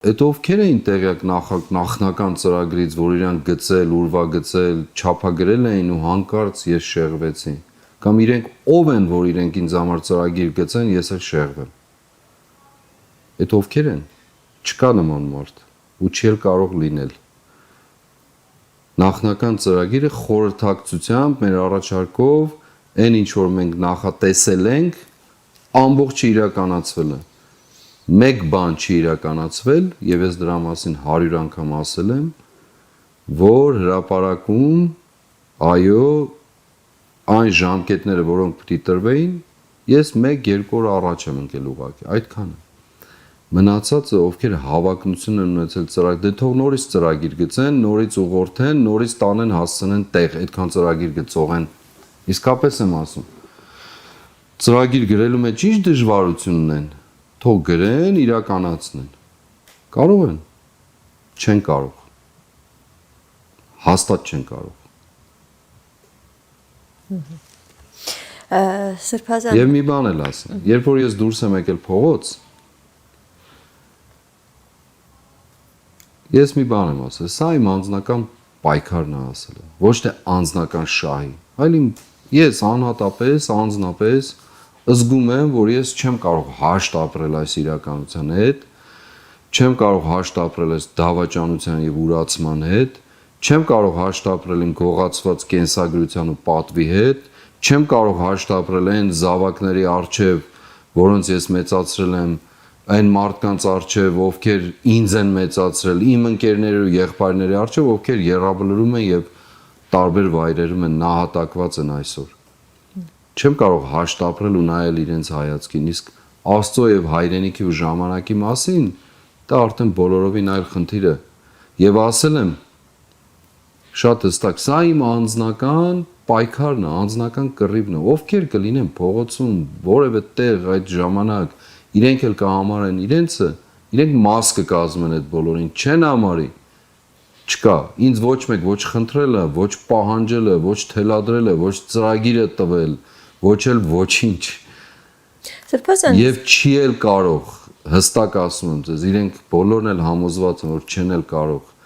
Այդ ովքեր էին տեղյակ նախնական ծրագրից, որ իրանք գծել, ուրվագծել, չափագրել էին ու հանկարծ ես շեղվեցի։ Կամ իրենք ով են, որ իրենք ինձ համար ծրագիր գծեն, ես էլ շեղվեմ։ Այդ ովքեր են։ Չկա նման մարդ ու չի էլ կարող լինել։ Նախնական ծրագիրը խորհրդակցությամբ մեր առաջարկով այն ինչ որ մենք նախատեսել ենք, ամբողջը իրականացվել է։ Մեկ բան չի իրականացվել եւ ես դրա մասին 100 անգամ ասել եմ, որ հրապարակում այո այն ժամկետները, որոնք պետք է տրվեին, ես 1-2 օր առաջ եմ ընկել ուղղակի, այդքանը։ Մնացածը ովքեր հավակնություն են ունեցել ծրագիր, դե թող նորից ծրագիր գծեն, նորից ուղղորդեն, նորից տանեն հասցնեն տեղ, այդքան ծրագիր գծողեն։ Իսկապես եմ ասում։ Ծրագիր գրելու մեջ ինչ դժվարություն ունեն։ Թող գրեն, իրականացնեն։ Կարող են։ Չեն կարող։ Հաստատ չեն կարող։ Սրբազան։ Եվ մի բան էլ ասեմ, երբ որ ես դուրս եմ եկել փողոց, ես մի բան եմ ասել, սա իմ անձնական պայքարն է ասել, ոչ թե անձնական շահի, այլ ես անհատապես, անձնապես զգում եմ, որ ես չեմ կարող հաշտ ապրել այս իրականության հետ, չեմ կարող հաշտ ապրել այս դավաճանության եւ ուրացման հետ, չեմ կարող հաշտ ապրել իմ գողացված կենսագրության ու պատվի հետ, չեմ կարող հաշտ ապրել այն զավակների արժեվ, որոնց ես մեծացրել եմ, այն մարդկանց արժեվ, ովքեր ինձ են մեծացրել, իմ ընկերների ու եղբայրների արժեվ, ովքեր եռաբլրում են եւ տարբեր վայրերում են նահատակված են այսօր։ Չեմ կարող հաշտ ապրել ու նայել իրենց հայացքին, իսկ Աստծո եւ հայրենիքի ու ժամանակի մասին դա արդեն բոլորովին այլ խնդիր է։ Եվ ասել եմ շատ հստակ, սա իմ անձնական պայքարն է, անձնական կռիվն է։ Ովքեր կլինեն փողոցում, որևէ տեղ այդ ժամանակ, իրենք էլ կհամարեն իրենցը, իրենք մաս կկազմեն այդ բոլորին, չեն համարի։ Չկա, ինձ ոչ մեկ ոչ խնդրելը, ոչ պահանջելը, ոչ թելադրելը, ոչ ծրագիրը տվել, ոչ էլ ոչինչ։ Սրբազան։ Եվ չի էլ կարող, հստակ ասում եմ ձեզ, իրենք բոլորն էլ համոզված են, որ չեն էլ կարող։